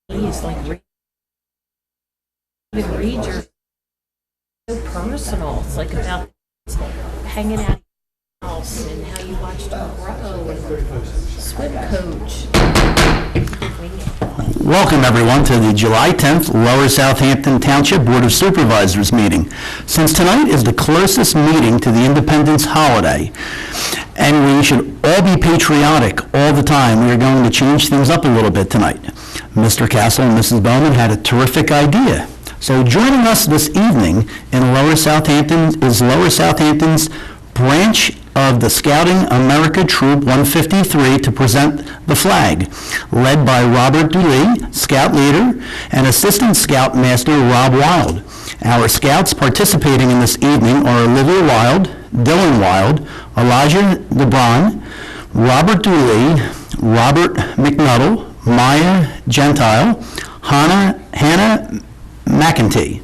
He's like, read your so personal. It's like about hanging out in your house and how you watched him grow and swim coach. Welcome, everyone, to the July 10th Lower Southampton Township Board of Supervisors meeting. Since tonight is the closest meeting to the Independence holiday, and we should all be patriotic all the time, we are going to change things up a little bit tonight. Mr. Castle and Mrs. Bowman had a terrific idea. So joining us this evening in Lower Southampton is Lower Southampton's branch of the Scouting America Troop 153 to present the flag, led by Robert Dooley, Scout Leader, and Assistant Scout Master Rob Wild. Our Scouts participating in this evening are Olivia Wild, Dylan Wild, Elijah DeBron, Robert Dooley, Robert McNuttall, Maya Gentile, Hannah McEntee.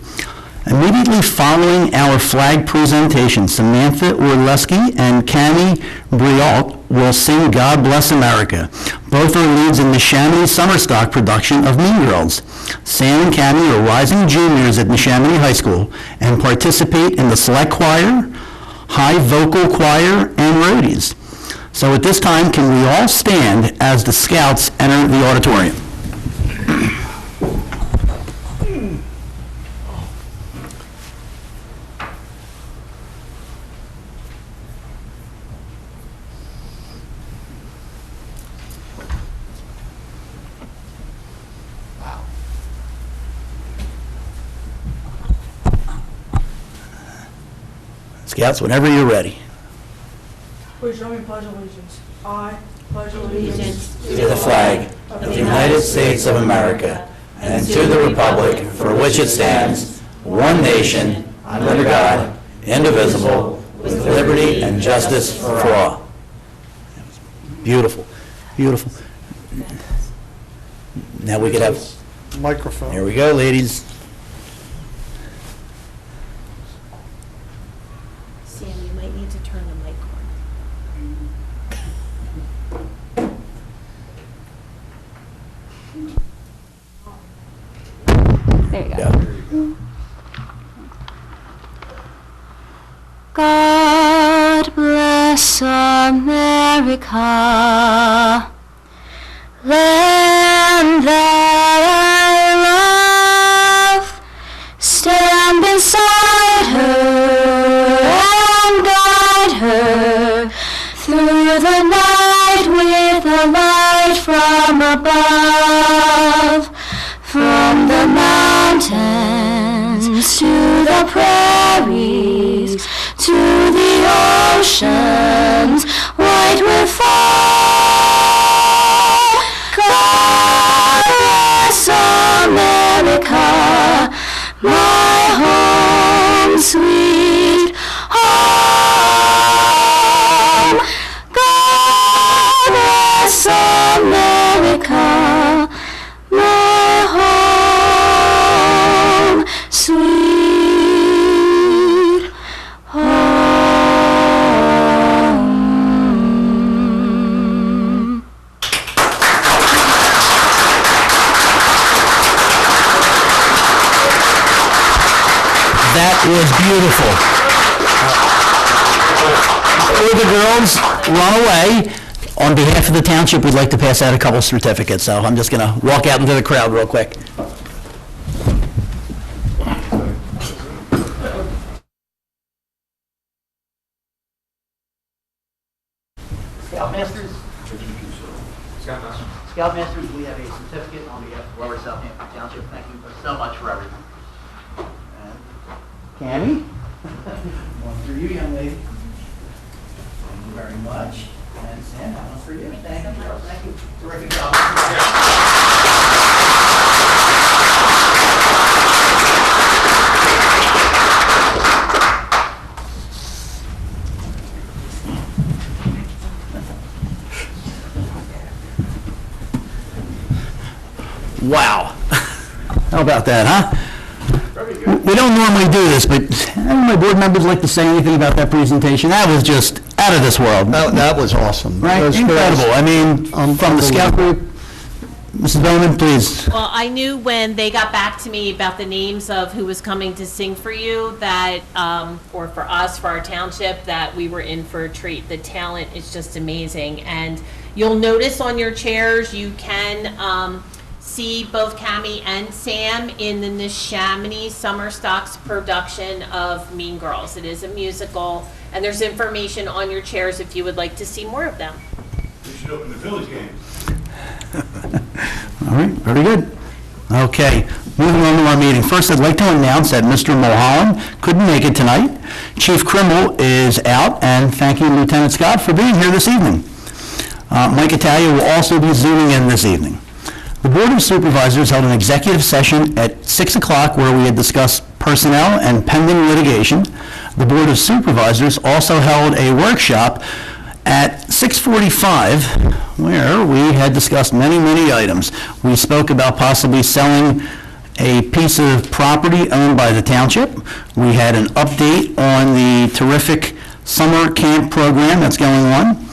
Immediately following our flag presentation, Samantha Orleski and Cami Briault will sing God Bless America. Both are leads in the Neshaminy summer stock production of Mean Girls. Sam and Cami are rising juniors at Neshaminy High School and participate in the select choir, high vocal choir, and roadies. So at this time, can we all stand as the Scouts enter the auditorium? Scouts, whenever you're ready. Please join me in pledge allegiance. I pledge allegiance To the flag of the United States of America and to the republic for which it stands, one nation, under God, indivisible, with liberty and justice for all. Beautiful, beautiful. Now we could have, Microphone. here we go, ladies. Sam, you might need to turn the mic on. There you go. Yeah. God bless America, land that I love. Stand beside her and guide her through the night with a light from above. From the mountains to the prairies, to the oceans, white with fall. God bless America, my home, sweet home. God bless America, my home, sweet home. That was beautiful. Before the girls run away, on behalf of the township, we'd like to pass out a couple certificates, so I'm just going to walk out into the crowd real quick. Scoutmasters? Scoutmasters, we have a certificate on behalf of Lower Southampton Township. Thank you so much for everything. Cammy? One for you, young lady. Thank you very much. And Sam, that one's for you. Thank you. Thank you. Terrific job. Wow. How about that, huh? We don't normally do this, but any of my board members like to say anything about that presentation? That was just out of this world. That was awesome. Right? That was Incredible. great. I mean, from the scout group, Mrs. Bowman, please. Well, I knew when they got back to me about the names of who was coming to sing for you that, or for us, for our township, that we were in for a treat. The talent is just amazing. And you'll notice on your chairs, you can see both Cammie and Sam in the Neshaminy Summer Stocks production of Mean Girls. It is a musical, and there's information on your chairs if you would like to see more of them. We should open the village games. All right, very good. Okay, moving on to our meeting. First, I'd like to announce that Mr. Mulholland couldn't make it tonight. Chief Krimmel is out, and thank you, Lieutenant Scott, for being here this evening. Mike Italia will also be zooming in this evening. The Board of Supervisors held an executive session at 6 o'clock where we had discussed personnel and pending litigation. The Board of Supervisors also held a workshop at 6:45 where we had discussed many, many items. We spoke about possibly selling a piece of property owned by the township. We had an update on the terrific summer camp program that's going on.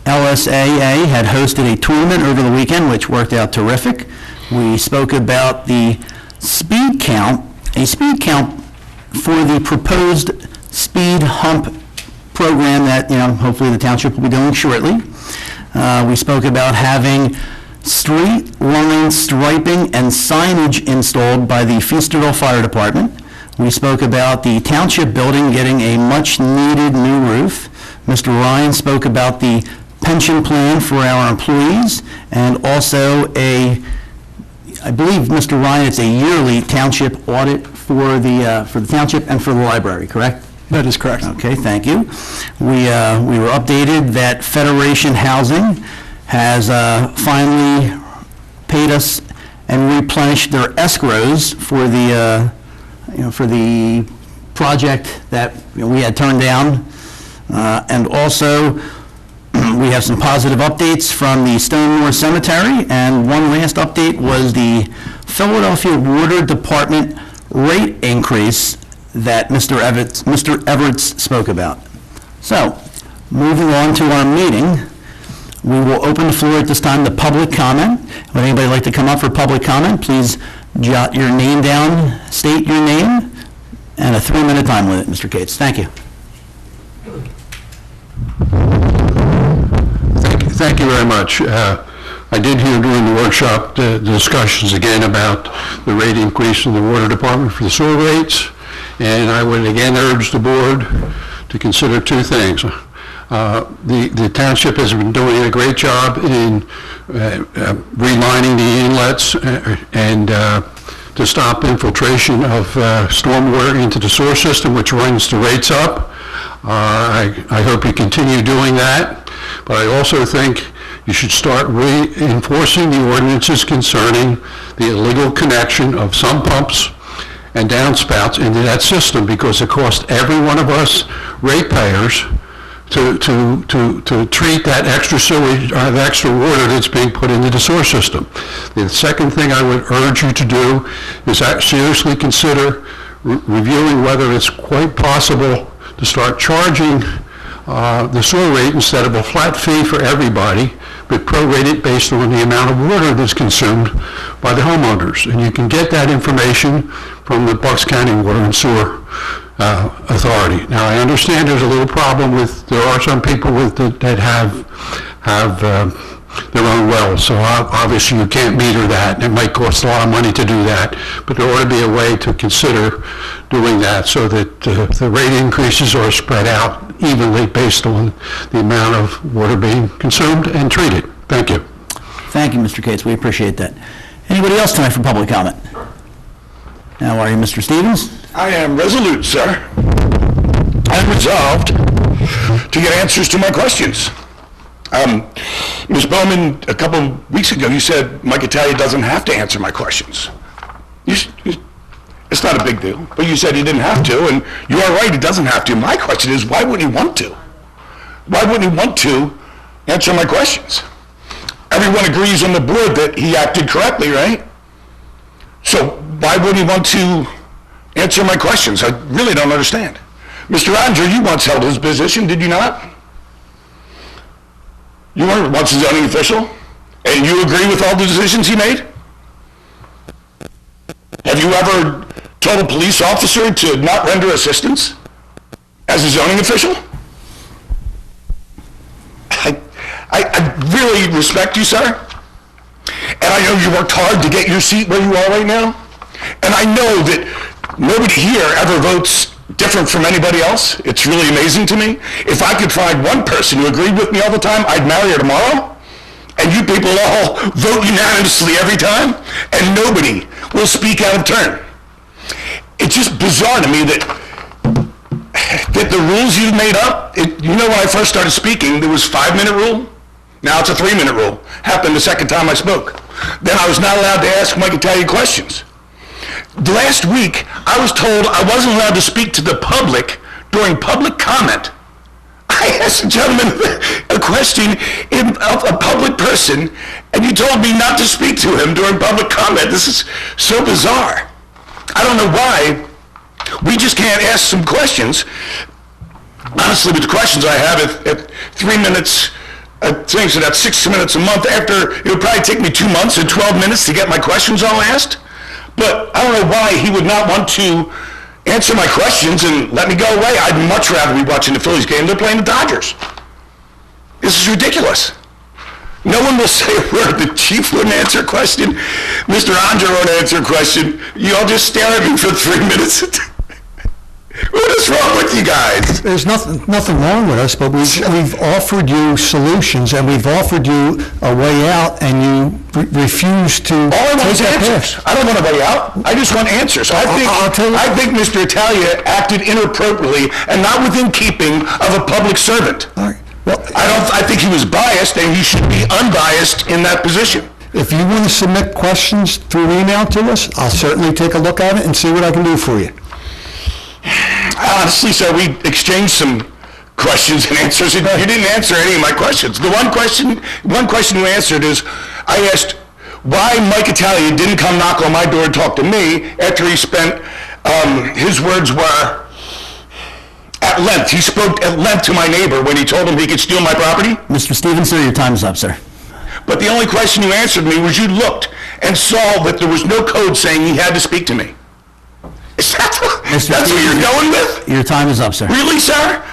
LSAA had hosted a tournament over the weekend, which worked out terrific. We spoke about the speed count, a speed count for the proposed speed hump program that, hopefully the township will be doing shortly. We spoke about having street line striping and signage installed by the Feasterville Fire Department. We spoke about the township building getting a much-needed new roof. Mr. Ryan spoke about the pension plan for our employees, and also I believe, Mr. Ryan, it's a yearly township audit for the township and for the library, correct? That is correct. Okay, thank you. We were updated that Federation Housing has finally paid us and replenished their escrows for the project that we had turned down. And also, we have some positive updates from the Stonemore Cemetery, and one last update was the Philadelphia Water Department rate increase that Mr. Everett spoke about. So, moving on to our meeting, we will open the floor at this time to public comment. Would anybody like to come up for public comment? Please jot your name down, state your name, and a 3-minute time limit, Mr. Cates. Thank you. Thank you very much. I did hear during the workshop the discussions again about the rate increase in the water department for the sewer rates, and I would again urge the board to consider two things. The township has been doing a great job in relining the inlets and to stop infiltration of stormwater into the sewer system, which runs the rates up. I hope you continue doing that. But I also think you should start reinforcing the ordinances concerning the illegal connection of some pumps and downspouts into that system, because it costs every one of us ratepayers to treat that extra sewage, or the extra water that's being put into the sewer system. The second thing I would urge you to do is seriously consider reviewing whether it's quite possible to start charging the sewer rate instead of a flat fee for everybody, but prorated based on the amount of water that's consumed by the homeowners. And you can get that information from the Bucks County Water and Sewer Authority. Now, I understand there's a little problem there are some people that have their own wells, so obviously you can't meter that, and it might cost a lot of money to do that, but there ought to be a way to consider doing that so that the rate increases are spread out evenly based on the amount of water being consumed and treated. Thank you. Thank you, Mr. Cates. We appreciate that. Anybody else tonight for public comment? How are you, Mr. Stevens? I am resolute, sir. I'm resolved to get answers to my questions. Ms. Bowman, a couple of weeks ago, you said Mike Italia doesn't have to answer my questions. It's not a big deal, but you said he didn't have to, and you are right, he doesn't have to. My question is, why wouldn't he want to? Why wouldn't he want to answer my questions? Everyone agrees on the board that he acted correctly, right? So why wouldn't he want to answer my questions? I really don't understand. Mr. Andrew, you once held his position, did you not? You were once a zoning official, And you agree with all the decisions he made? Have you ever told a police officer to not render assistance as a zoning official? I really respect you, sir. And I know you worked hard to get your seat where you are right now. And I know that nobody here ever votes different from anybody else. It's really amazing to me. If I could find one person who agreed with me all the time, I'd marry her tomorrow. And you people all vote unanimously every time, and nobody will speak out of turn. It's just bizarre to me that the rules you've made up, when I first started speaking, there was 5-minute rule. Now it's a 3-minute rule. Happened the second time I spoke. Then I was not allowed to ask Mike Italia questions. Last week, I was told I wasn't allowed to speak to the public during public comment. I asked a gentleman a question of a public person, and you told me not to speak to him during public comment. This is so bizarre. I don't know why. We just can't ask some questions. Honestly, with the questions I have at 3 minutes, so that's 6 minutes a month. After, it would probably take me 2 months and 12 minutes to get my questions all asked. But I don't know why he would not want to answer my questions and let me go away. I'd much rather be watching the Phillies game. They're playing the Dodgers. This is ridiculous. No one will say a word. The chief wouldn't answer a question. Mr. Andre won't answer a question. You all just stare at me for 3 minutes. What is wrong with you guys? There's nothing wrong with us, but we've offered you solutions, and we've offered you a way out, and you refuse to All I want take is that answers. path. I don't want a way out. I just want answers. I'll tell you- I think Mr. Italia acted inappropriately and not within keeping of a public servant. All right. Well, I think he was biased, and he should be unbiased in that position. if you want to submit questions through email to us, I'll certainly take a look at it and see what I can do for you. Honestly, sir, we exchanged some questions and answers, and you didn't answer any of my questions. The one question you answered is, I asked why Mike Italia didn't come knock on my door and talk to me after he spent, his words were, at length. He spoke at length to my neighbor when he told him he could steal my property. Mr. Stevens, sir, your time is up, sir. But the only question you answered me was you looked and saw that there was no code saying he had to speak to me. Is that Mr. that's what you're Stevens, going with? Your time is up, sir. Really, sir?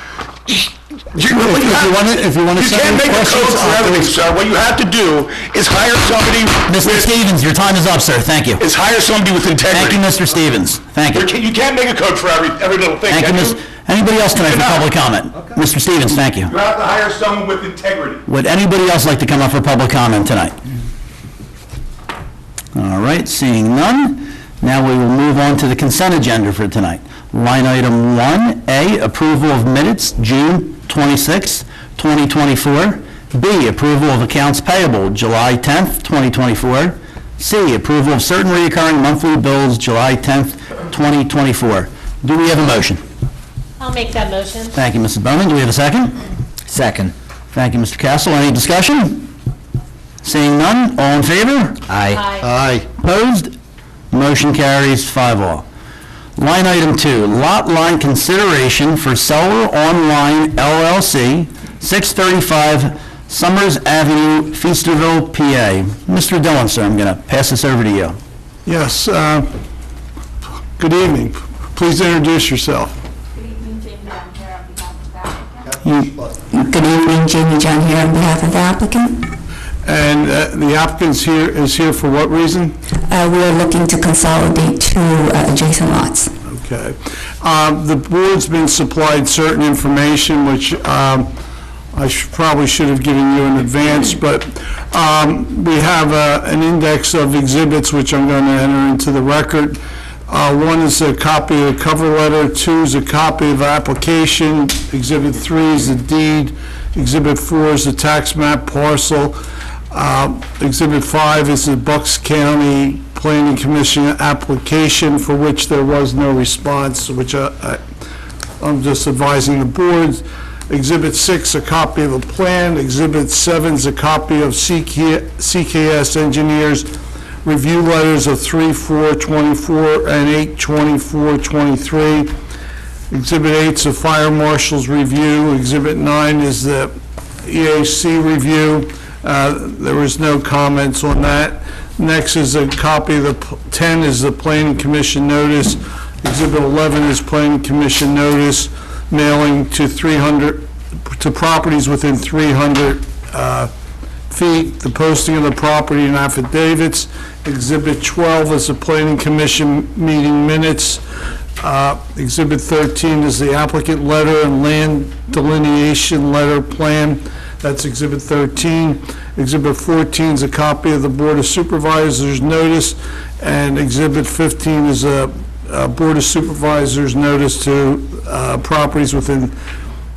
If you want to You send can't me make a questions, code for I'll do everything, it. sir. What you have to do is hire somebody Mr. Stevens, your time is up, sir. Thank you. hire somebody with Thank integrity. you, Mr. Stevens. Thank you. You can't make a code for every little thing, Thank you, can Miss. you? Anybody else tonight for Cannot. public comment? Mr. Stevens, thank you. You have to hire someone with integrity. Would anybody else like to come up for public comment tonight? All right, seeing none, now we will move on to the consent agenda for tonight. Line item 1A, approval of minutes, June 26, 2024. B, approval of accounts payable, July 10th, 2024. C, approval of certain recurring monthly bills, July 10th, 2024. Do we have a motion? I'll make that motion. Thank you, Mrs. Bowman. Do we have a second? Second. Thank you, Mr. Castle. Any discussion? Seeing none, all in favor? Aye. Aye. Opposed? Motion carries 5-0. Line item 2, lot line consideration for Seller Online LLC, 635 Summers Avenue, Feasterville, PA. Mr. Dillon, sir, I'm going to pass this over to you. Yes, good evening. Please introduce yourself. Good evening, Jamie John here on behalf of the applicant. And the applicant is here for what reason? We are looking to consolidate two adjacent lots. Okay. The board's been supplied certain information, which I probably should have given you in advance, but we have an index of exhibits, which I'm going to enter into the record. One is a copy of the cover letter, 2 is a copy of the application, Exhibit 3 is the deed, Exhibit 4 is the tax map parcel, Exhibit 5 is the Bucks County Planning Commission application for which there was no response, which I'm just advising the board. Exhibit 6, a copy of a plan. Exhibit 7 is a copy of CKS Engineers review letters of 3/4/24 and 8/24/23. Exhibit 8 is a fire marshal's review. Exhibit 9 is the EAC review. There was no comments on that. Next is a copy of the, 10 is the Planning Commission notice. Exhibit 11 is Planning Commission notice mailing to 300, to properties within 300 feet, the posting of the property and affidavits. Exhibit 12 is the Planning Commission meeting minutes. Exhibit 13 is the applicant letter and land delineation letter plan. That's Exhibit 13. Exhibit 14 is a copy of the Board of Supervisors notice, and Exhibit 15 is a Board of Supervisors notice to properties within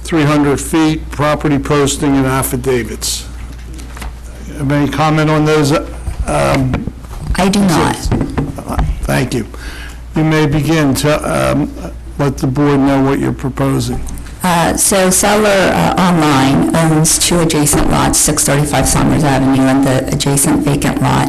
300 feet, property posting and affidavits. Have any comment on those? I do not. Thank you. You may begin to let the board know what you're proposing. So Seller Online owns 2 adjacent lots, 635 Somers Avenue and the adjacent vacant lot.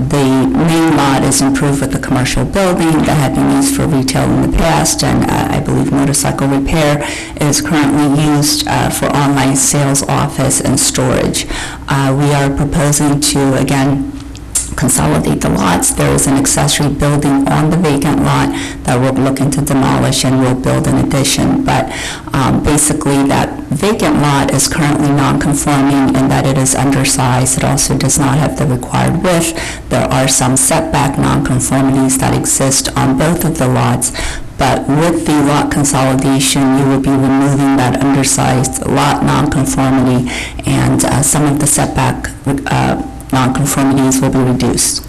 The main lot is improved with a commercial building that had been used for retail in the past, and I believe motorcycle repair. It is currently used for online sales office and storage. We are proposing to, again, consolidate the lots. There is an accessory building on the vacant lot that we're looking to demolish, and we'll build an addition. But basically, that vacant lot is currently non-conforming in that it is undersized. It also does not have the required width. There are some setback non-conformities that exist on both of the lots. But with the lot consolidation, you would be removing that undersized lot non-conformity, and some of the setback non-conformities will be reduced.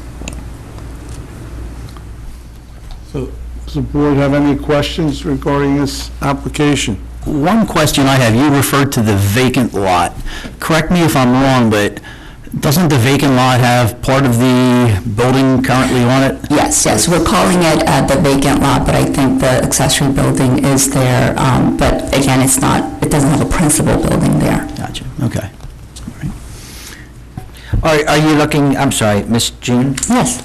So, does the board have any questions regarding this application? One question I have, you referred to the vacant lot. Correct me if I'm wrong, but doesn't the vacant lot have part of the building currently on it? Yes, we're calling it the vacant lot, but I think the accessory building is there. But again, it's not, it doesn't have a principal building there. Gotcha, okay. Are you looking, I'm sorry, Ms. June? Yes.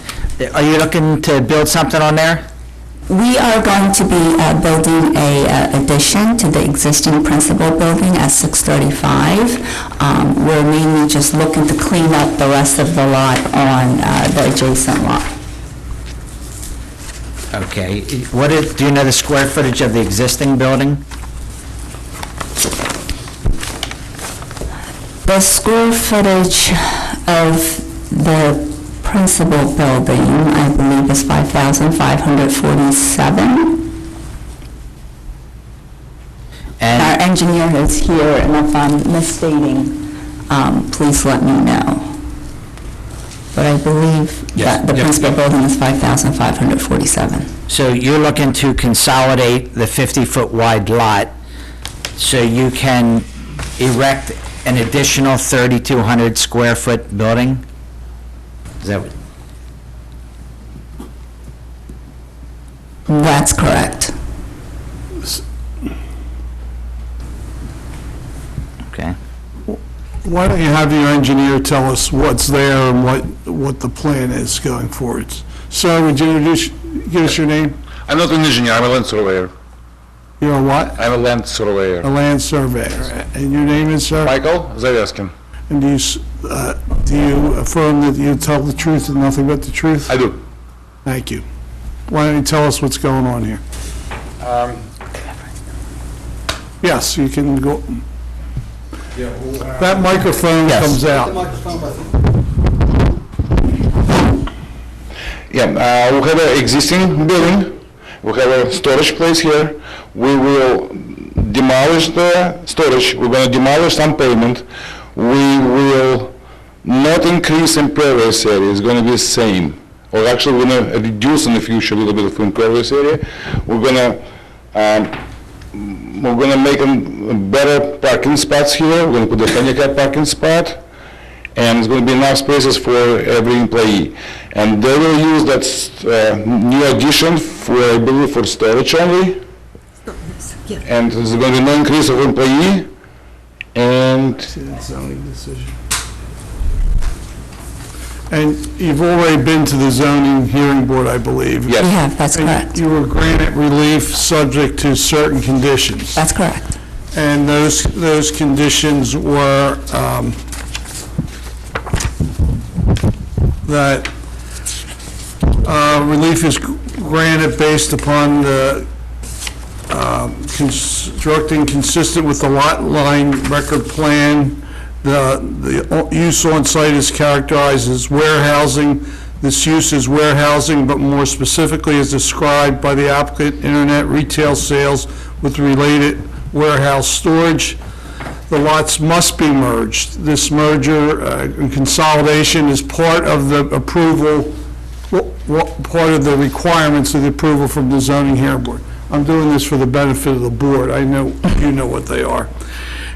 Are you looking to build something on there? We are going to be building a addition to the existing principal building at 635. We're mainly just looking to clean up the rest of the lot on the adjacent lot. Okay. Do you know the square footage of the existing building? The square footage of the principal building, I believe, is 5,547. And Our engineer is here, and if I'm misstating, please let me know. But I believe that the principal building is 5,547. so you're looking to consolidate the 50-foot wide lot so you can erect an additional 3,200 square foot building? Is that what? That's correct. Okay. Why don't you have your engineer tell us what's there and what the plan is going forward? Sir, would you give us your name? I'm not an engineer, I'm a land surveyor. You're a what? I'm a land surveyor. A land surveyor. And your name is, sir? Michael Zaviaskin. And do you affirm that you tell the truth and nothing but the truth? I do. Thank you. Why don't you tell us what's going on here? Yes, you can go. That microphone comes out. Yeah, we have an existing building. We have a storage place here. We will demolish the storage. We're going to demolish some pavement. We will not increase impervious area. It's going to be the same. Or actually, we're going to reduce in the future a little bit of impervious area. We're going to make better parking spots here. We're going to put the handicap parking spot, and there's going to be enough spaces for every employee. And they will use that new addition for, I believe, for storage only. And there's going to be no increase of employee. And Zoning decision. And you've already been to the zoning hearing board, I believe. yes. We have, that's And correct. you were granted relief subject to certain conditions. That's correct. And those conditions were that relief is granted based upon the constructing consistent with the lot line record plan. The use on site is characterized as warehousing. This use is warehousing, but more specifically is described by the applicant, internet retail sales with related warehouse storage. The lots must be merged. This merger and consolidation is part of the approval, part of the requirements of the approval from the zoning hearing board. I'm doing this for the benefit of the board. I know you know what they are.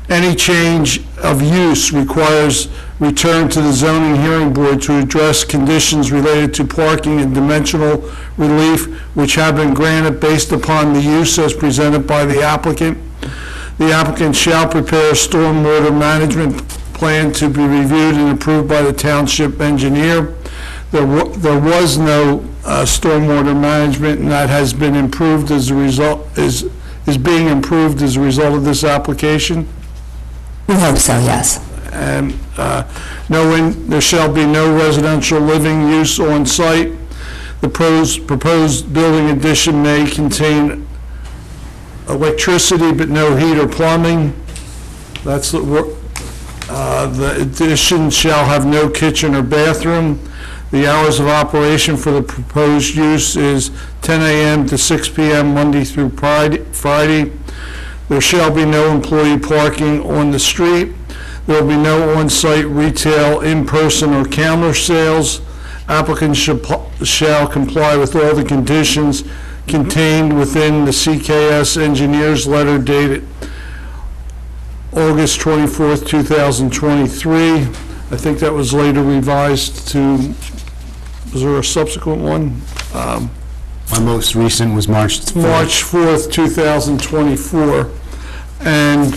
Any change of use requires return to the zoning hearing board to address conditions related to parking and dimensional relief which have been granted based upon the use as presented by the applicant. The applicant shall prepare a stormwater management plan to be reviewed and approved by the township engineer. There was no stormwater management, and that has been improved as a result, is being improved as a result of this application. We hope so, yes. And there shall be no residential living use on site. The proposed building addition may contain electricity but no heat or plumbing. That's the addition shall have no kitchen or bathroom. The hours of operation for the proposed use is 10 a.m. to 6 p.m. Monday through Friday. There shall be no employee parking on the street. There will be no on-site retail, in-person, or counter sales. Applicants shall comply with all the conditions contained within the CKS engineer's letter dated August 24th, 2023. I think that was later revised to, was there a subsequent one? My most recent was March 4th. March 4th, 2024. And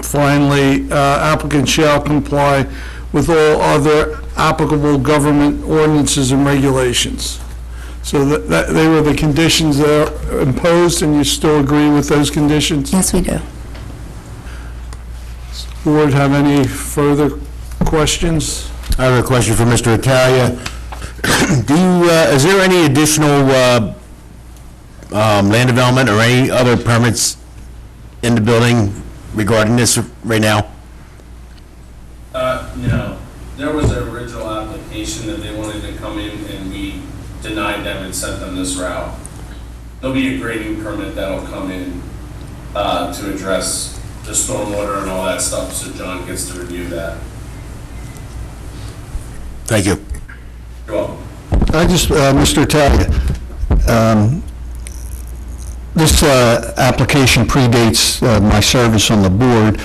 finally, applicant shall comply with all other applicable government ordinances and regulations. So that they were the conditions that are imposed, and you still agree with those conditions? Yes, we do. Board have any further questions? I have a question for Mr. Italia. Is there any additional land development or any other permits in the building regarding this right now? No. There was an original application that they wanted to come in, and we denied them and sent them this route. There'll be a grading permit that'll come in to address the stormwater and all that stuff, so John gets to review that. Thank you. You're welcome. I just, Mr. Italia, this application predates my service on the board.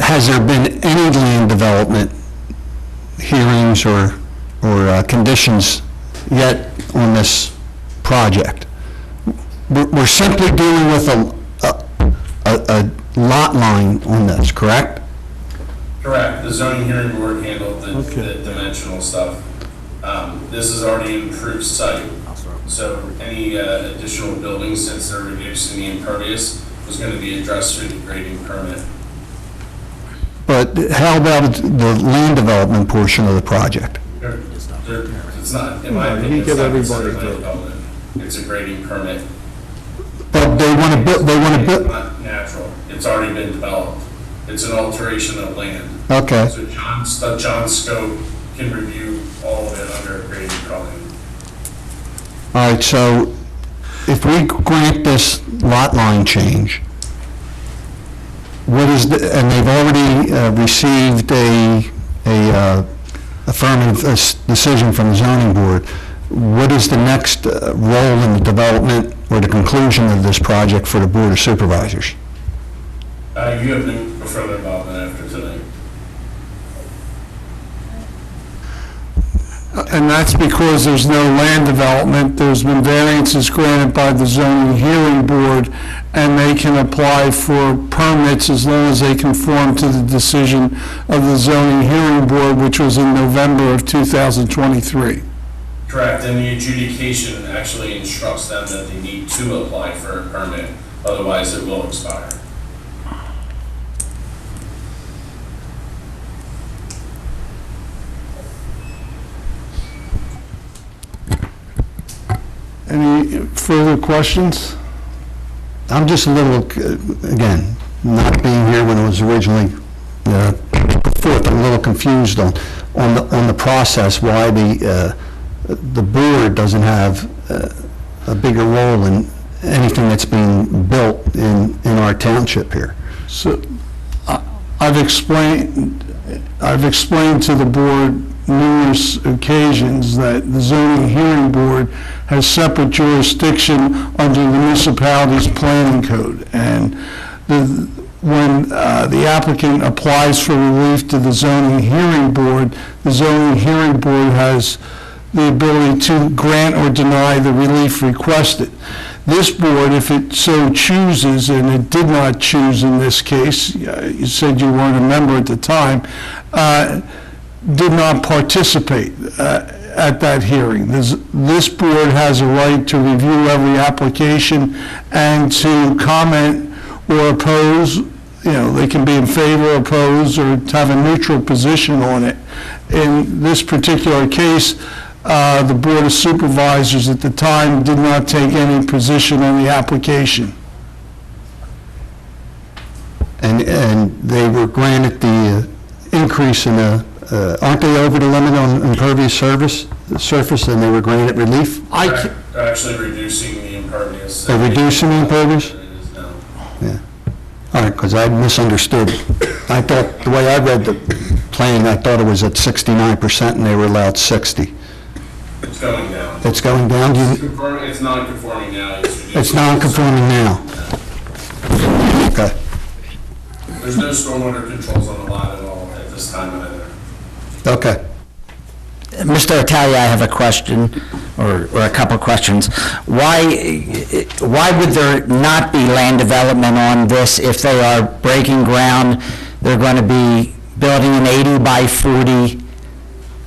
Has there been any land development hearings or conditions yet on this project? We're simply dealing with a lot line on this, correct? Correct. The zoning hearing board handled the dimensional stuff. This is already an improved site, so any additional buildings, since they're reducing the impervious, was going to be addressed through the grading permit. But how about the land development portion of the project? It's not, in my opinion, it's not considered land development. It's a grading permit. But they want to build, It's not natural. It's already been developed. It's an alteration of land. Okay. So John Scope can review all of it under a grading drawing. All right, so if we grant this lot line change, what is the, and they've already received a affirmative decision from the zoning board, what is the next role in the development or the conclusion of this project for the Board of Supervisors? You have no further involvement after tonight. And that's because there's no land development. There's been variances granted by the zoning hearing board, and they can apply for permits as long as they conform to the decision of the zoning hearing board, which was in November of 2023. Correct, and the adjudication actually instructs them that they need to apply for a permit, otherwise it will expire. Any further questions? I'm just a little, again, not being here when it was originally put forth, I'm a little confused on the process, why the board doesn't have a bigger role in anything that's being built in our township here. So, I've explained to the board numerous occasions that the zoning hearing board has separate jurisdiction under the municipality's planning code. And when the applicant applies for relief to the zoning hearing board, the zoning hearing board has the ability to grant or deny the relief requested. This board, if it so chooses, and it did not choose in this case, you said you weren't a member at the time, did not participate at that hearing. This board has a right to review every application and to comment or oppose. They can be in favor, oppose, or to have a neutral position on it. In this particular case, the Board of Supervisors at the time did not take any position on the application. And they were granted the increase in aren't they over the limit on impervious surface, and they were granted relief? They're actually reducing the impervious. They're reducing the impervious? It is now. Yeah. All right, because I misunderstood. I thought, the way I read the plan, I thought it was at 69% and they were allowed 60. It's going down. It's going down? It's non-conforming now. It's non-conforming now? Okay. There's no stormwater controls on the lot at all at this time either. Okay. Mr. Italia, I have a question, or a couple of questions. Why would there not be land development on this if they are breaking ground? They're going to be building an 80 by 40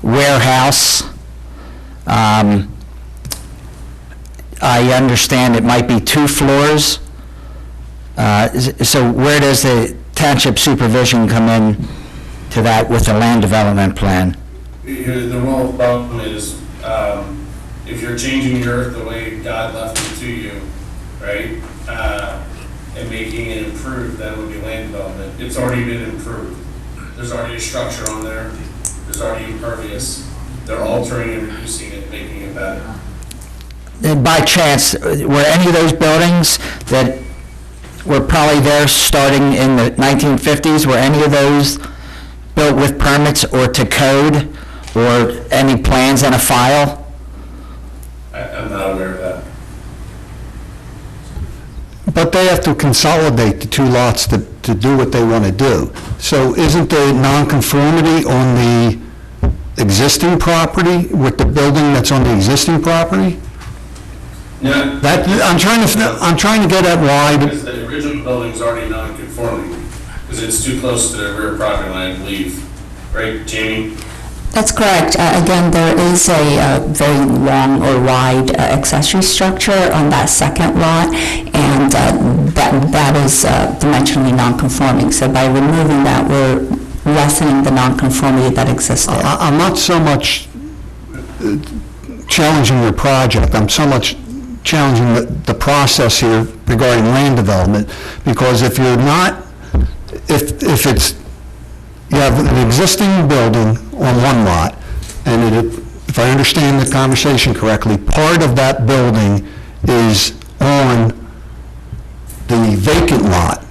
warehouse. I understand it might be 2 floors. So where does the township supervision come in to that with the land development plan? The rule of thumb is, if you're changing the earth the way God left it to you, right, and making it improved, that would be land development. It's already been improved. There's already a structure on there. There's already impervious. They're altering and reducing it, making it better. And by chance, were any of those buildings that were probably there starting in the 1950s, were any of those built with permits or to code, or any plans on a file? I'm not aware of that. But they have to consolidate the 2 lots to do what they want to do. So isn't there nonconformity on the existing property with the building that's on the existing property? Yeah. I'm trying to get at why. Because the original building's already non-conforming, because it's too close to the rear property line, I believe. Right, Jamie? That's correct. Again, there is a very long or wide accessory structure on that second lot, and that is dimensionally non-conforming. So by removing that, we're lessening the non-conformity that existed. I'm not so much challenging your project, I'm so much challenging the process here regarding land development, because if you're not, if it's, you have an existing building on one lot, and if I understand the conversation correctly, part of that building is on the vacant lot,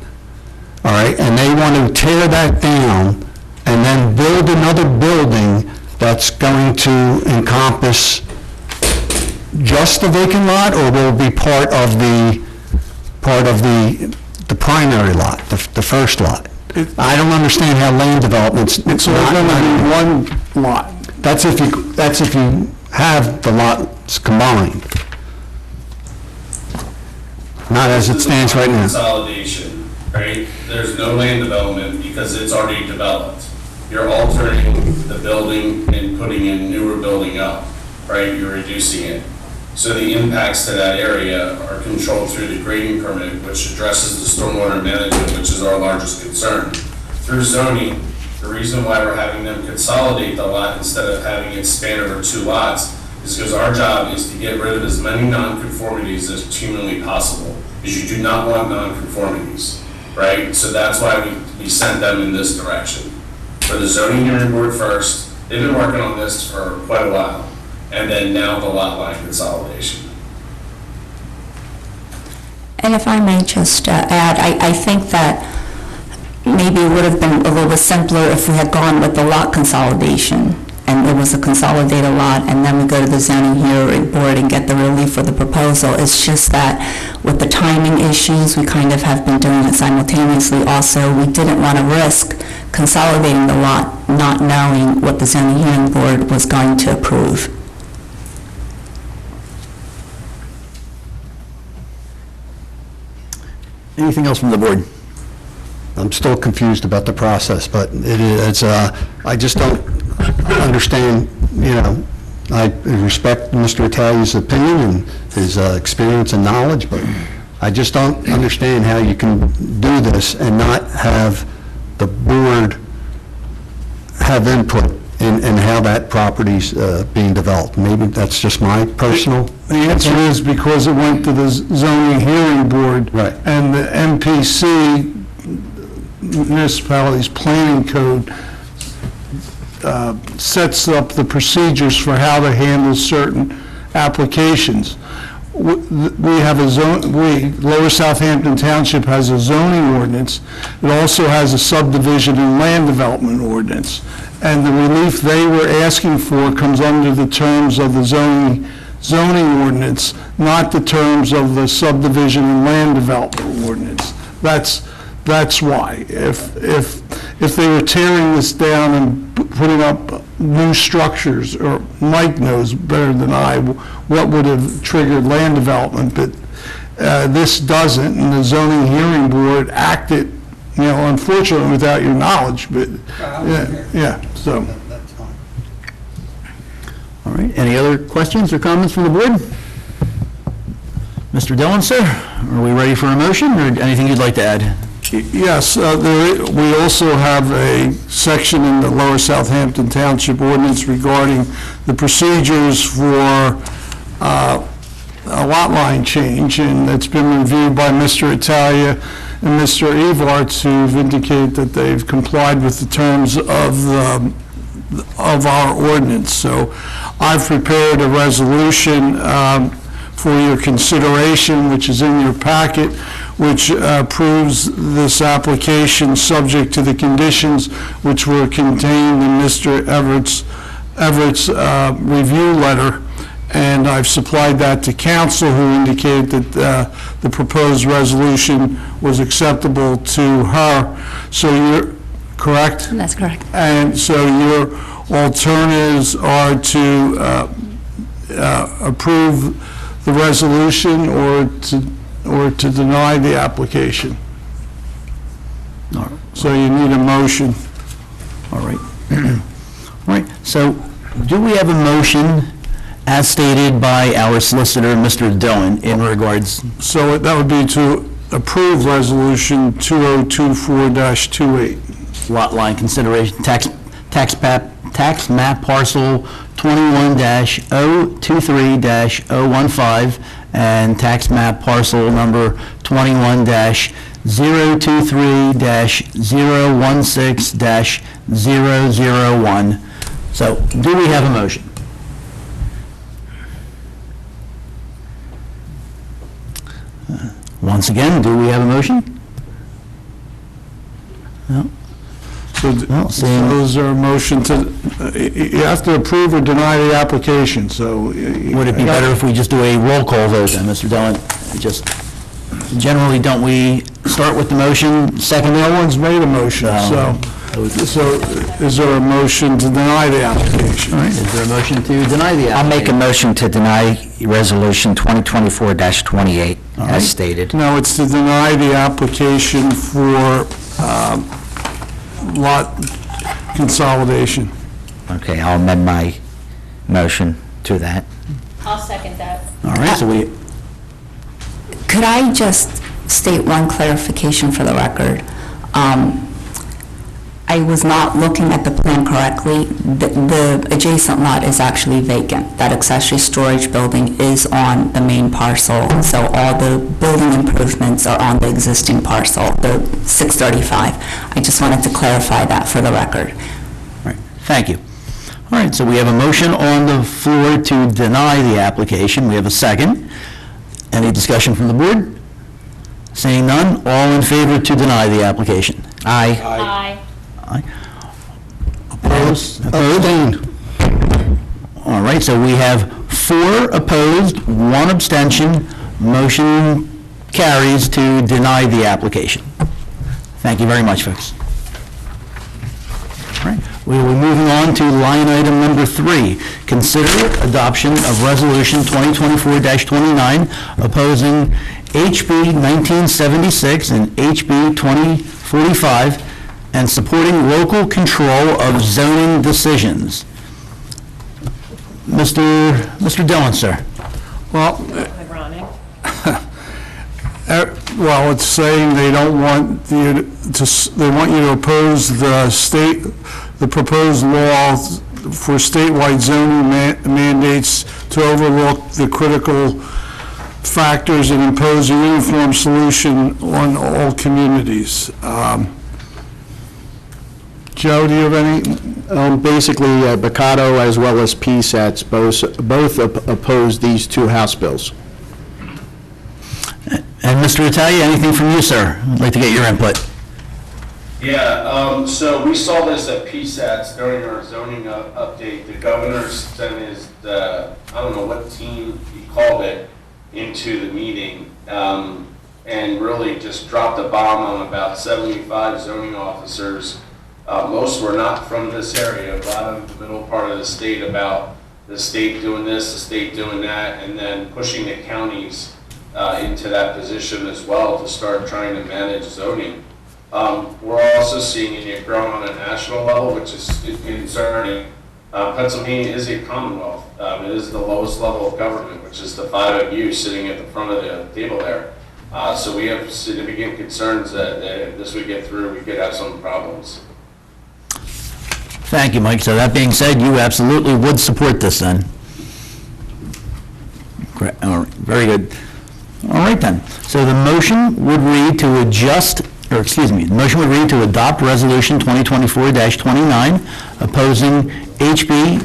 all right, and they want to tear that down and then build another building that's going to encompass just the vacant lot, or will it be part of the primary lot, the first lot? I don't understand how land development's. It's all going to be one lot. That's if you have the lots combined. Not as it stands right now. Consolidation, right? There's no land development because it's already developed. You're altering the building and putting a newer building up, right? You're reducing it. So the impacts to that area are controlled through the grading permit, which addresses the stormwater management, which is our largest concern. Through zoning, the reason why we're having them consolidate the lot instead of having it span over 2 lots is because our job is to get rid of as many nonconformities as humanly possible, because you do not want nonconformities, right? So that's why we sent them in this direction. For the zoning hearing board first, they've been working on this for quite a while, and then now the lot line consolidation. And if I may just add, I think that maybe it would have been a little bit simpler if we had gone with the lot consolidation, and it was a consolidated lot, and then we go to the zoning hearing board and get the relief for the proposal. It's just that with the timing issues, we kind of have been doing it simultaneously also. We didn't want to risk consolidating the lot, not knowing what the zoning hearing board was going to approve. Anything else from the board? I'm still confused about the process, but I just don't understand, I respect Mr. Italia's opinion and his experience and knowledge, but I just don't understand how you can do this and not have the board have input in how that property's being developed. Maybe that's just my personal... The answer is because it went to the zoning hearing board. Right. And the MPC, municipalities planning code, sets up the procedures for how to handle certain applications. We have Lower Southampton Township has a zoning ordinance. It also has a subdivision and land development ordinance. And the relief they were asking for comes under the terms of the zoning ordinance, not the terms of the subdivision and land development ordinance. That's why. If they were tearing this down and putting up new structures, or Mike knows better than I what would have triggered land development, but this doesn't, and the zoning hearing board acted, unfortunately without your knowledge, but so. That's fine. All right, any other questions or comments from the board? Mr. Dillon, sir, are we ready for a motion, or anything you'd like to add? Yes, we also have a section in the Lower Southampton Township ordinance regarding the procedures for a lot line change, and it's been reviewed by Mr. Italia and Mr. Evarts, who've indicated that they've complied with the terms of our ordinance. So I've prepared a resolution for your consideration, which is in your packet, which approves this application subject to the conditions which were contained in Mr. Everett's review letter. And I've supplied that to council, who indicated that the proposed resolution was acceptable to her. So you're correct? That's correct. And so your alternatives are to approve the resolution or to deny the application. All right. So you need a motion. All right. All right, so do we have a motion as stated by our solicitor, Mr. Dillon, in regards? So that would be to approve resolution 2024-28. Lot line consideration, tax map parcel 21-023-015 and tax map parcel number 21-023-016-001. So, do we have a motion? Once again, do we have a motion? No. So those are a motion to, you have to approve or deny the application, so. Would it be better if we just do a roll call vote then, Mr. Dillon? Just, generally, don't we start with the motion, second? No one's made a motion, so is there a motion to deny the application? All right, is there a motion to deny the application? I'll make a motion to deny Resolution 2024-28, as stated. No, it's to deny the application for lot consolidation. Okay, I'll amend my motion to that. I'll second that. All right, so we, Could I just state one clarification for the record? I was not looking at the plan correctly. The adjacent lot is actually vacant. That accessory storage building is on the main parcel, so all the building improvements are on the existing parcel, the 635. I just wanted to clarify that for the record. Right, thank you. All right, so we have a motion on the floor to deny the application. We have a second. Any discussion from the board? Seeing none, all in favor to deny the application? Aye. Aye. Aye. Opposed? Abstained. All right, so we have 4 opposed, 1 abstention. Motion carries to deny the application. Thank you very much, folks. All right, we will be moving on to line item number 3. Consider adoption of Resolution 2024-29 opposing HB 1976 and HB 2045 and supporting local control of zoning decisions. Mr. Dillon, sir. Well, Ironic. well, it's saying they don't want you they want you to oppose the proposed law for statewide zoning mandates to overlook the critical factors and impose a uniform solution on all communities. Joe, do you have any? Basically, Boccato as well as PSATs both oppose these 2 House bills. And Mr. Italia, anything from you, sir? I'd like to get your input. Yeah, so we saw this at PSATs during our zoning update. The governor sent his, I don't know what team he called it, into the meeting, and really just dropped a bomb on about 75 zoning officers. Most were not from this area, a lot of the middle part of the state, about the state doing this, the state doing that, and then pushing the counties into that position as well to start trying to manage zoning. We're also seeing it growing on a national level, which is concerning. Pennsylvania is a commonwealth. It is the lowest level of government, which is the 5 of you sitting at the front of the table there. So we have significant concerns that if this would get through, we could have some problems. Thank you, Mike. So that being said, you absolutely would support this then? Great. All right. Very good. All right then. So the motion would read to the motion would read to adopt Resolution 2024-29 opposing HB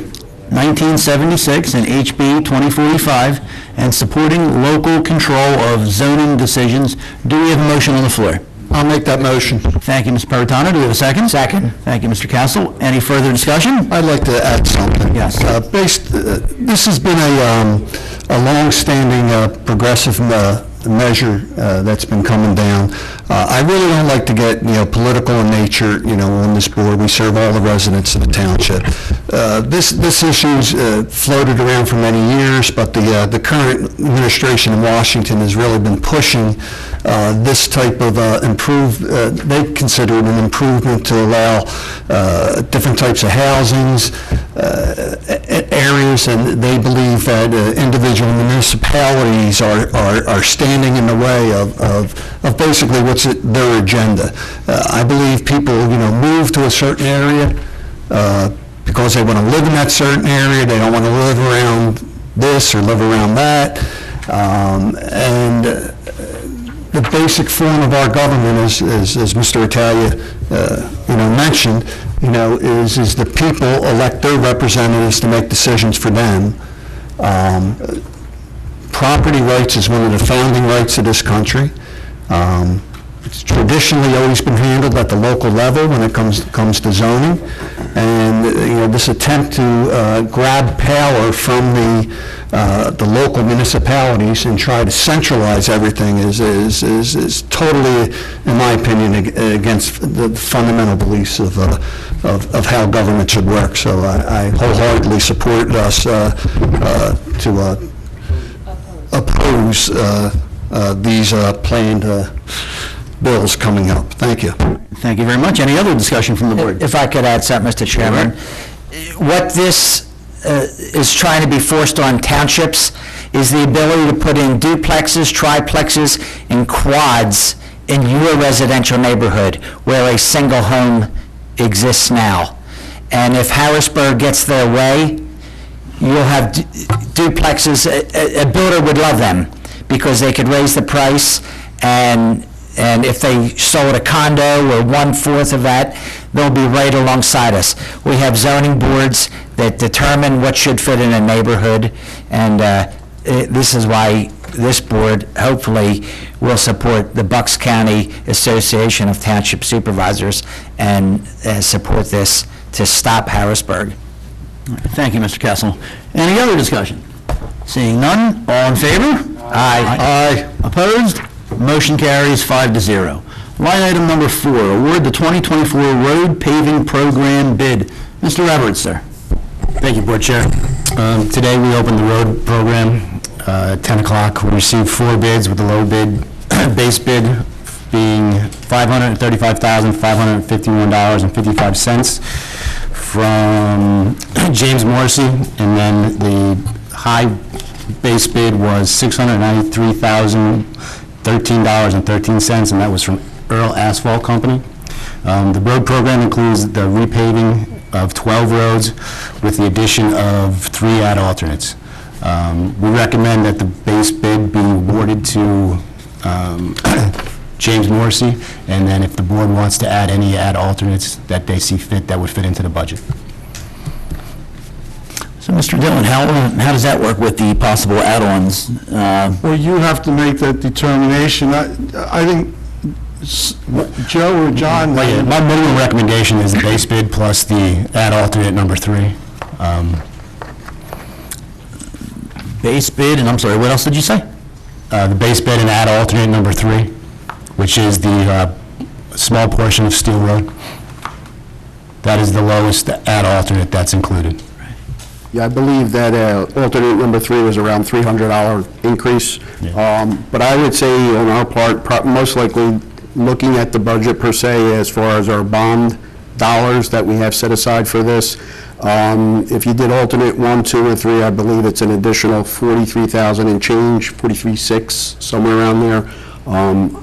1976 and HB 2045 and supporting local control of zoning decisions. Do we have a motion on the floor? I'll make that motion. Thank you, Mr. Peritano. Do we have a second? Second. Thank you, Mr. Castle. Any further discussion? I'd like to add something. Yes. This has been a long-standing progressive measure that's been coming down. I really don't like to get, political in nature, on this board. We serve all the residents of the township. This issue's floated around for many years, but the current administration in Washington has really been pushing this type of they consider it an improvement to allow different types of housings, areas, and they believe that individual municipalities are standing in the way of basically what's their agenda. I believe people, move to a certain area because they want to live in that certain area. They don't want to live around this or live around that. And the basic form of our government, as Mr. Italia, mentioned, is the people elect their representatives to make decisions for them. Property rights is one of the founding rights of this country. It's traditionally always been handled at the local level when it comes to zoning, and this attempt to grab power from the local municipalities and try to centralize everything is totally, in my opinion, against the fundamental beliefs of how government should work. So I wholeheartedly support us to oppose these planned bills coming up. Thank you. Thank you very much. Any other discussion from the board? If I could add something, Mr. Chairman. What this is trying to be forced on townships is the ability to put in duplexes, triplexes, and quads in your residential neighborhood where a single home exists now. And if Harrisburg gets their way, you'll have duplexes, a builder would love them, because they could raise the price, and if they sold a condo or 1/4 of that, they'll be right alongside us. We have zoning boards that determine what should fit in a neighborhood, and this is why this board hopefully will support the Bucks County Association of Township Supervisors and support this to stop Harrisburg. Thank you, Mr. Kessel. Any other discussion? Seeing none, all in favor? Aye. Opposed? Motion carries 5-0. Line item number 4, award the 2024 road paving program bid. Mr. Everett, sir. Thank you, Board Chair. Today, we opened the road program at 10 o'clock. We received 4 bids with the low bid, base bid being $535,551.55 from James Morrissey, and then the high base bid was $693,013.13, and that was from Earl Asphalt Company. The road program includes the repaving of 12 roads with the addition of 3 add alternates. We recommend that the base bid be awarded to James Morrissey, and then if the board wants to add any add alternates that they see fit, that would fit into the budget. So, Mr. Dillon, how does that work with the possible add-ons? Well, you have to make that determination. I think Joe or John... Well, yeah, my minimum recommendation is the base bid plus the add alternate number 3. Base bid, and I'm sorry, what else did you say? The base bid and add alternate number 3, which is the small portion of Steel Road. That is the lowest add alternate that's included. Yeah, I believe that alternate number 3 was around $300 increase. Yeah. But I would say on our part, most likely looking at the budget per se as far as our bond dollars that we have set aside for this, if you did alternate 1, 2, and 3, I believe it's an additional $43,000 and change, $43,600, somewhere around there.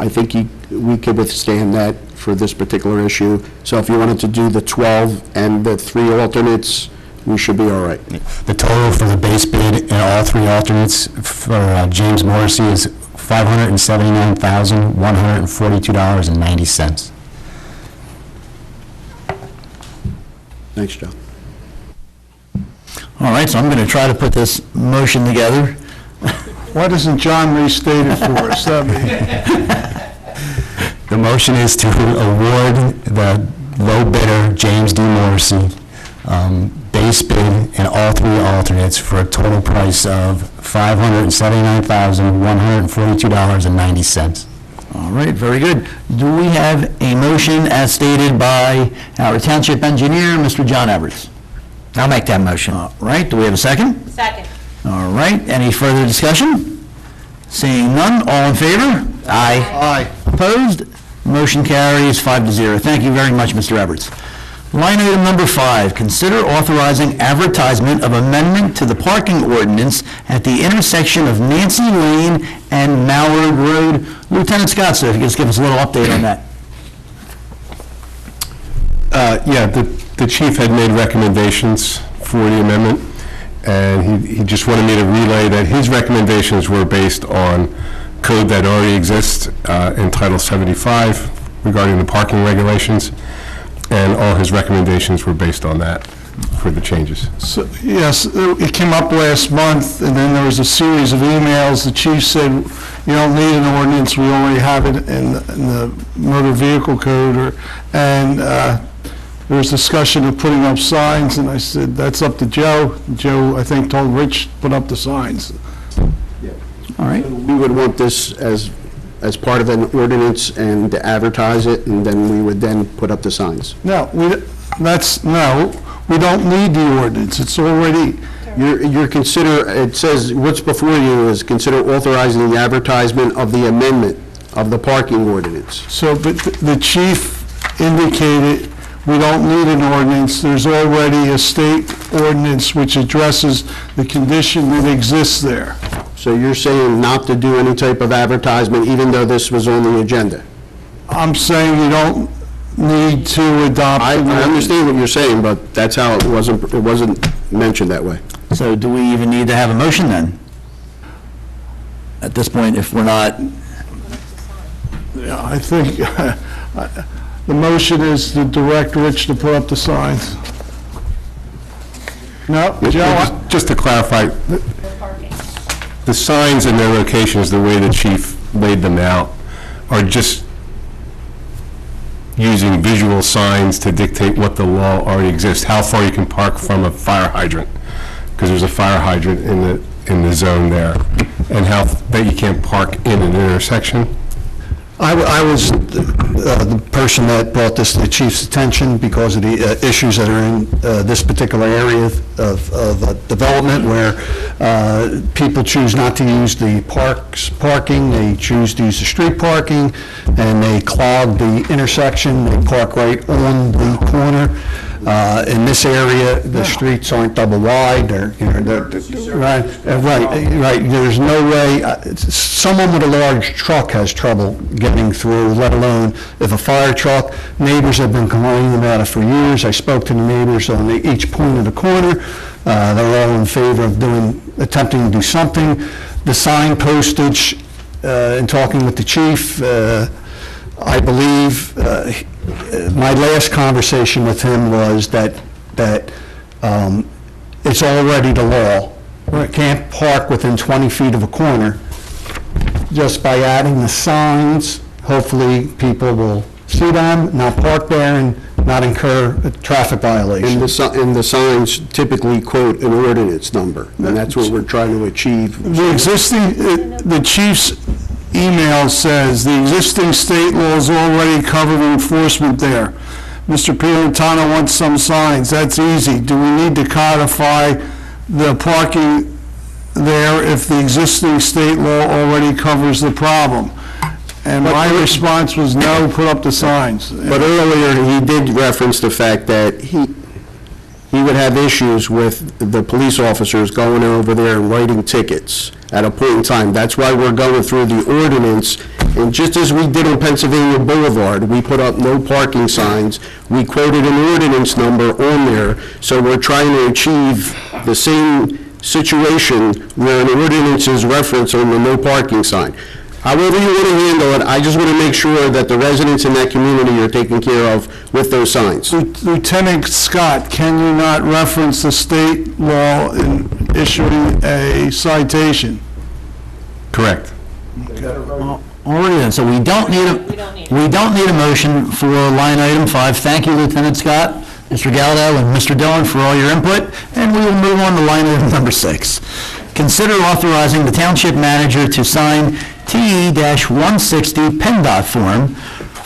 I think we could withstand that for this particular issue. So if you wanted to do the 12 and the 3 alternates, we should be all right. The total for the base bid and all 3 alternates for James Morrissey is $579,142.90. Thanks, Joe. All right, so I'm going to try to put this motion together. Why doesn't John restate it for us? The motion is to award the low bidder, James D. Morrissey, base bid and all 3 alternates for a total price of $579,142.90. All right, very good. Do we have a motion as stated by our township engineer, Mr. John Everett? I'll make that motion. All right, do we have a second? Second. All right, any further discussion? Seeing none, all in favor? Aye. Aye. Opposed? Motion carries 5-0. Thank you very much, Mr. Everett. Line item number 5, consider authorizing advertisement of amendment to the parking ordinance at the intersection of Nancy Lane and Mallard Road. Lieutenant Scott, sir, if you could just give us a little update on that. Yeah, the chief had made recommendations for the amendment, and he just wanted me to relay that his recommendations were based on code that already exists in Title 75 regarding the parking regulations, and all his recommendations were based on that for the changes. So, yes, it came up last month, and then there was a series of emails. The chief said, you don't need an ordinance, we already have it in the motor vehicle code, and there was discussion of putting up signs, and I said, that's up to Joe. Joe, I think, told Rich to put up the signs. All right. We would want this as part of an ordinance and to advertise it, and then we would then put up the signs. No, we don't need the ordinance, it's already, It says, what's before you is consider authorizing the advertisement of the amendment of the parking ordinance. so, but the chief indicated we don't need an ordinance, there's already a state ordinance which addresses the condition that exists there. So you're saying not to do any type of advertisement, even though this was on the agenda? I'm saying you don't need to adopt. I understand what you're saying, but that's how it wasn't mentioned that way. So do we even need to have a motion then? At this point, if we're not, Yeah, I think the motion is to direct Rich to put up the signs. No, Joe? Just to clarify, the signs and their locations, the way the chief laid them out, are just using visual signs to dictate what the law already exists, how far you can park from a fire hydrant, because there's a fire hydrant in the zone there, and how that you can't park in an intersection. I was the person that brought this to the chief's attention because of the issues that are in this particular area of development where people choose not to use the parking, they choose to use the street parking, and they clog the intersection, they park right on the corner. In this area, the streets aren't double wide, right, there's no way, someone with a large truck has trouble getting through, let alone if a fire truck, neighbors have been complaining about it for years. I spoke to the neighbors on each point of the corner. They're all in favor of attempting to do something. The sign postage, in talking with the chief, I believe, my last conversation with him was that it's already the law. You can't park within 20 feet of a corner. Just by adding the signs, hopefully people will see them, not park there, and not incur a traffic violation. And the signs typically quote an ordinance number, and that's what we're trying to achieve. The chief's email says the existing state laws already cover enforcement there. Mr. Piantano wants some signs. That's easy. Do we need to codify the parking there if the existing state law already covers the problem? And my response was no, put up the signs. But earlier, he did reference the fact that he would have issues with the police officers going over there and writing tickets at a point in time. That's why we're going through the ordinance, and just as we did on Pennsylvania Boulevard, we put up no parking signs. We quoted an ordinance number on there, so we're trying to achieve the same situation where an ordinance is referenced on the no parking sign. However you want to handle it, I just want to make sure that the residents in that community are taken care of with those signs. Lieutenant Scott, can you not reference the state law in issuing a citation? Correct. all right then, so we don't need a motion for line item 5. Thank you, Lieutenant Scott, Mr. Galdo, and Mr. Dillon for all your input, and we will move on to line item number 6. Consider authorizing the township manager to sign TE-160 PennDOT form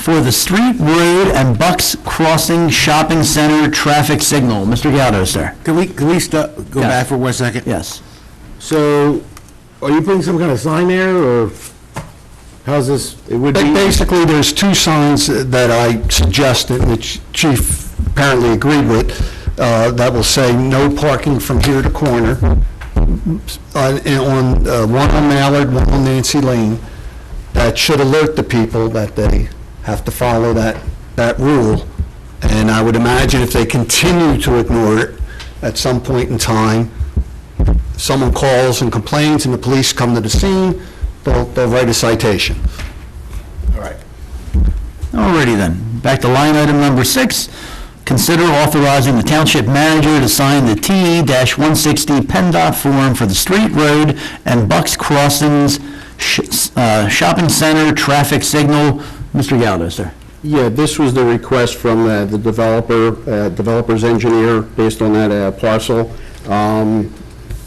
for the Street, Road, and Bucks Crossing Shopping Center traffic signal. Mr. Galdo, sir. Can we go back for 1 second? Yes. So, are you putting some kind of sign there, or how's this? It would be. Basically, there's 2 signs that I suggested, which Chief apparently agreed with, that will say no parking from here to corner, one on Mallard, one on Nancy Lane. That should alert the people that they have to follow that rule. And I would imagine if they continue to ignore it, at some point in time, someone calls and complains and the police come to the scene, they'll write a citation. All right. Alrighty then, back to line item number 6. Consider authorizing the township manager to sign the TE-160 PennDOT form for the Street, Road, and Bucks Crossings Shopping Center traffic signal. Mr. Galdo, sir. Yeah, this was the request from the developer's engineer based on that parcel.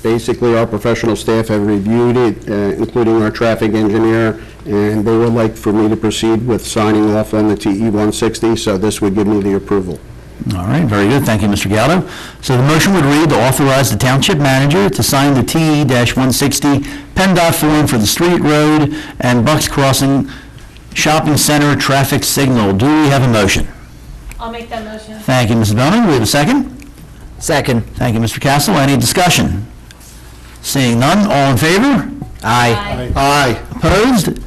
Basically, our professional staff have reviewed it, including our traffic engineer, and they would like for me to proceed with signing off on the TE-160, so this would give me the approval. All right, very good. Thank you, Mr. Galdo. So the motion would read to authorize the township manager to sign the TE-160 PennDOT form for the Street, Road, and Bucks Crossing Shopping Center traffic signal. Do we have a motion? I'll make that motion. Thank you, Mrs. Bowman. Do we have a second? Second. Thank you, Mr. Castle. Any discussion? Seeing none, all in favor? Aye. Aye. Opposed?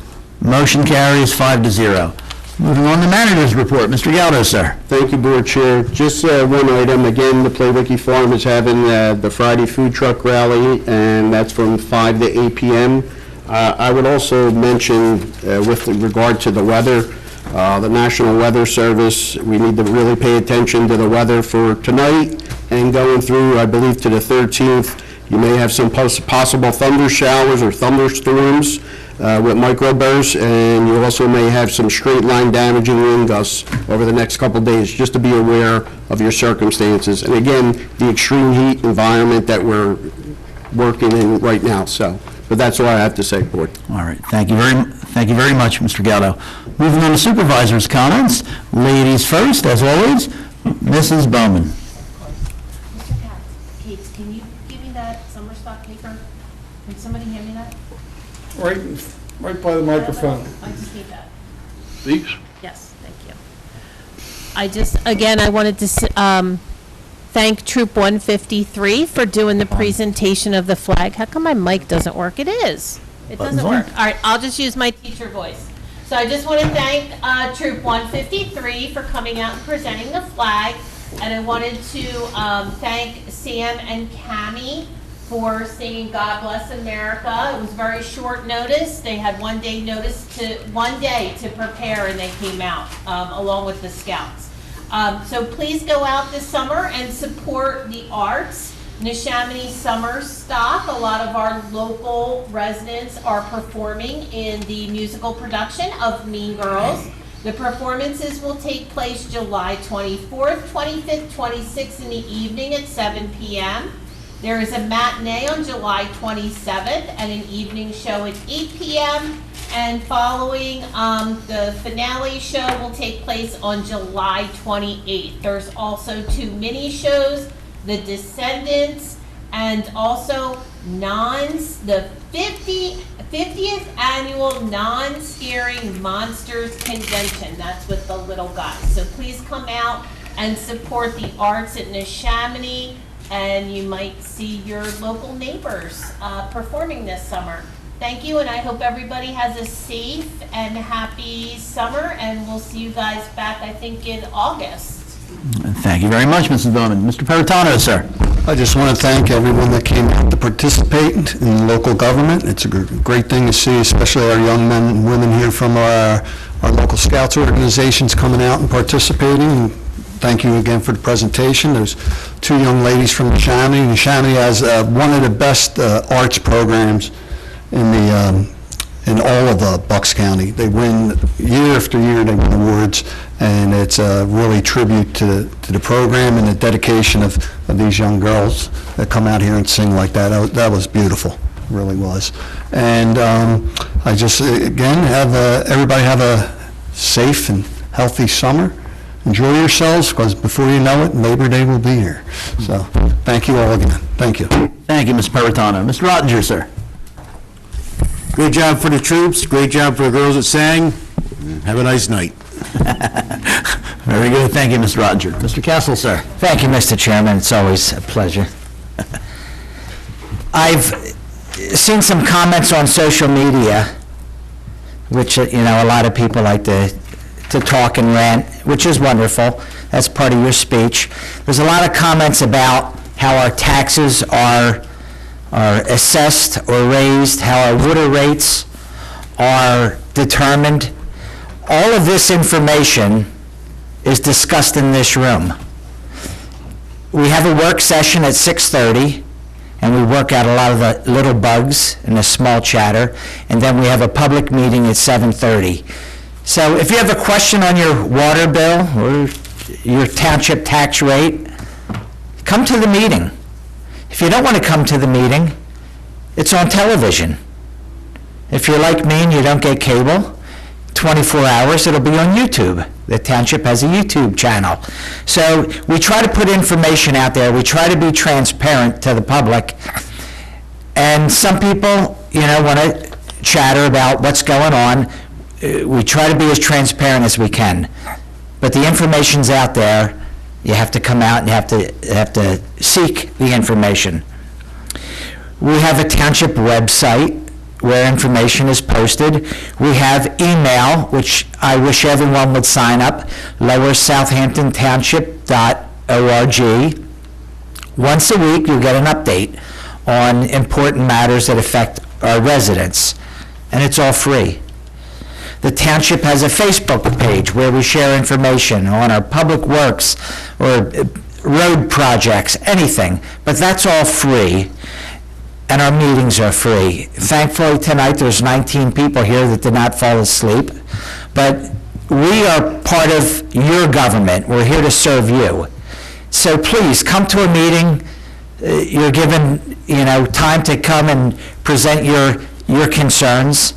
Motion carries 5-0. Moving on to manager's report, Mr. Galdo, sir. Thank you, Board Chair. Just one item, again, the Playwicky Farm is having the Friday food truck rally, and that's from 5 to 8 p.m. I would also mention, with regard to the weather, the National Weather Service, we need to really pay attention to the weather for tonight and going through, I believe, to the 13th. You may have some possible thunder showers or thunderstorms with microbursts, and you also may have some straight line damaging wind gusts over the next couple of days, just to be aware of your circumstances. And again, the extreme heat environment that we're working in right now, so. But that's all I have to say, Board. All right, thank you very much, Mr. Galdo. Moving on to supervisors' comments. Ladies first, as always, Mrs. Bowman. Mr. Katz, can you give me that summer stock paper? Can somebody hand me that? Right by the microphone. I just need that. Please? Yes, thank you. I wanted to thank Troop 153 for doing the presentation of the flag. How come my mic doesn't work? It is. It doesn't work. All right, I'll just use my teacher voice. So I just want to thank Troop 153 for coming out and presenting the flag. And I wanted to thank Sam and Cammie for singing God Bless America. It was very short notice. They had one day to prepare, and they came out along with the scouts. So please go out this summer and support the arts. Neshaminy Summer Stock, a lot of our local residents are performing in the musical production of Mean Girls. The performances will take place July 24th, 25th, 26th in the evening at 7 p.m. There is a matinee on July 27th and an evening show at 8 p.m. And following the finale show will take place on July 28th. There's also 2 mini shows, The Descendants, and also the 50th annual Non-Scaring Monsters Convention. That's with the little guys. So please come out and support the arts at Neshaminy, and you might see your local neighbors performing this summer. Thank you, and I hope everybody has a safe and happy summer, and we'll see you guys back, I think, in August. Thank you very much, Mrs. Bowman. Mr. Peritano, sir. I just want to thank everyone that came out to participate in local government. It's a great thing to see, especially our young men and women here from our local Scouts organizations coming out and participating. And thank you again for the presentation. There's 2 young ladies from Neshaminy. Neshaminy has one of the best arts programs in all of Bucks County. They win year after year. They win awards, and it's really tribute to the program and the dedication of these young girls that come out here and sing like that. That was beautiful, it really was. And I just again have everybody have a safe and healthy summer. Enjoy yourselves, because before you know it, Labor Day will be here. So thank you all again. Thank you. Thank you, Mr. Peritano. Mr. Ottinger, sir. Great job for the troops, great job for the girls that sang. Have a nice night. Very good. Thank you, Mr. Ottinger. Mr. Castle, sir. Thank you, Mr. Chairman. It's always a pleasure. I've seen some comments on social media, which, a lot of people like to talk and rant, which is wonderful. That's part of your speech. There's a lot of comments about how our taxes are assessed or raised, how our water rates are determined. All of this information is discussed in this room. We have a work session at 6:30, and we work out a lot of the little bugs and the small chatter, and then we have a public meeting at 7:30. So if you have a question on your water bill or your township tax rate, come to the meeting. If you don't want to come to the meeting, it's on television. If you're like me and you don't get cable, 24 hours, it'll be on YouTube. The township has a YouTube channel. So we try to put information out there. We try to be transparent to the public. And some people, want to chatter about what's going on. We try to be as transparent as we can. But the information's out there. You have to come out and you have to seek the information. We have a township website. where information is posted. We have email, which I wish everyone would sign up, lowersouthamptontownship.org. Once a week, you'll get an update on important matters that affect our residents, and it's all free. The township has a Facebook page where we share information on our public works or road projects, anything, but that's all free, and our meetings are free. Thankfully, tonight, there's 19 people here that did not fall asleep, but we are part of your government. We're here to serve you. So please, come to a meeting. You're given, time to come and present your concerns.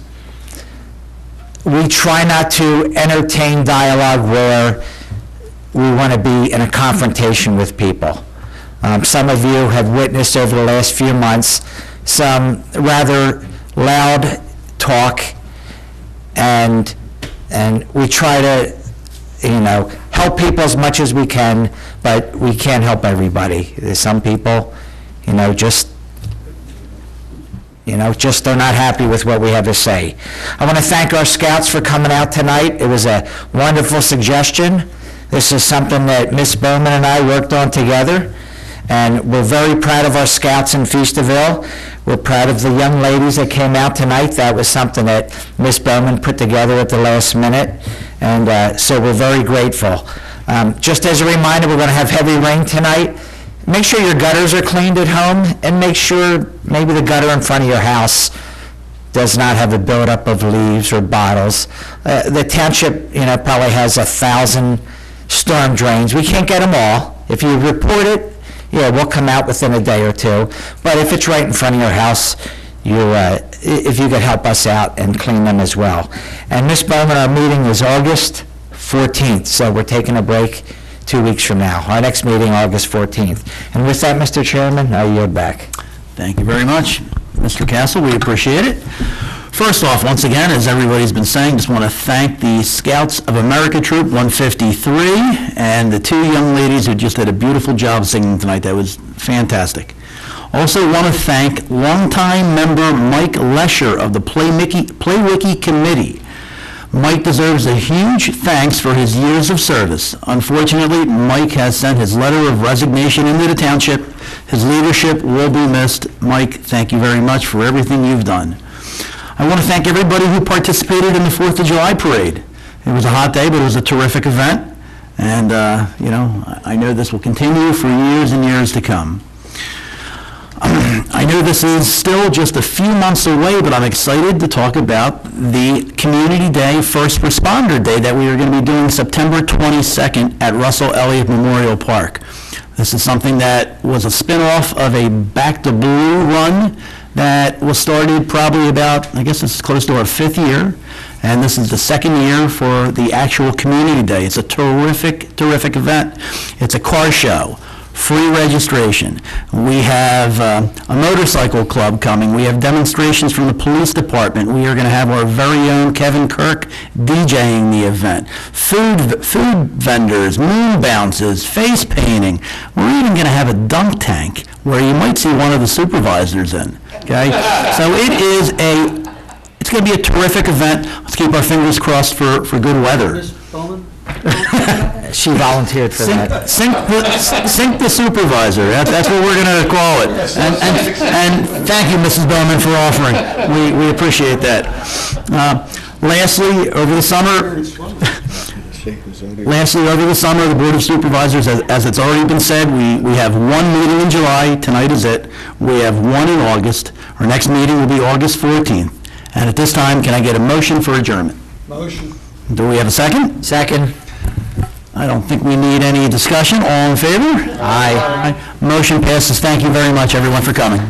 We try not to entertain dialogue where we want to be in a confrontation with people. Some of you have witnessed over the last few months some rather loud talk, and we try to, help people as much as we can, but we can't help everybody. There's some people, just are not happy with what we have to say. I want to thank our scouts for coming out tonight. It was a wonderful suggestion. This is something that Miss Bowman and I worked on together, and we're very proud of our scouts in Feasterville. We're proud of the young ladies that came out tonight. That was something that Miss Bowman put together at the last minute, and so we're very grateful. Just as a reminder, we're going to have heavy rain tonight. Make sure your gutters are cleaned at home, and make sure maybe the gutter in front of your house does not have a buildup of leaves or bottles. The township, probably has 1,000 storm drains. We can't get them all. If you report it, we'll come out within a day or two. But if it's right in front of your house, if you could help us out and clean them as well. And Ms. Bowman, our meeting is August 14th, so we're taking a break 2 weeks from now. Our next meeting, August 14th. And with that, Mr. Chairman, I yield back. Thank you very much, Mr. Castle. We appreciate it. First off, once again, as everybody's been saying, just want to thank the Scouts of America Troop 153 and the two young ladies who just did a beautiful job singing tonight. That was fantastic. Also want to thank longtime member Mike Lesher of the Play-Wiki Committee. Mike deserves a huge thanks for his years of service. Unfortunately, Mike has sent his letter of resignation into the township. His leadership will be missed. Mike, thank you very much for everything you've done. I want to thank everybody who participated in the 4th of July parade. It was a hot day, but it was a terrific event. And, I know this will continue for years and years to come. I know this is still just a few months away, but I'm excited to talk about the Community Day First Responder Day that we are going to be doing September 22nd at Russell Elliott Memorial Park. This is something that was a spin-off of a Back to Blue run that was started probably about, I guess it's close to our 5th year, and this is the 2nd year for the actual Community Day. It's a terrific, terrific event. It's a car show. Free registration. We have a motorcycle club coming. We have demonstrations from the police department. We are going to have our very own Kevin Kirk DJing the event. Food vendors, moon bounces, face painting. We're even going to have a dunk tank where you might see one of the supervisors in. Okay? So it's going to be a terrific event. Let's keep our fingers crossed for good weather. She volunteered for that. Sink the supervisor. That's what we're going to call it. And thank you, Mrs. Bowman, for offering. We appreciate that. Lastly, over the summer, the Board of Supervisors, as it's already been said, we have one meeting in July. Tonight is it. We have one in August. Our next meeting will be August 14th. And at this time, can I get a motion for adjournment? Motion. Do we have a second? Second. I don't think we need any discussion. All in favor? Aye. Motion passes. Thank you very much, everyone, for coming.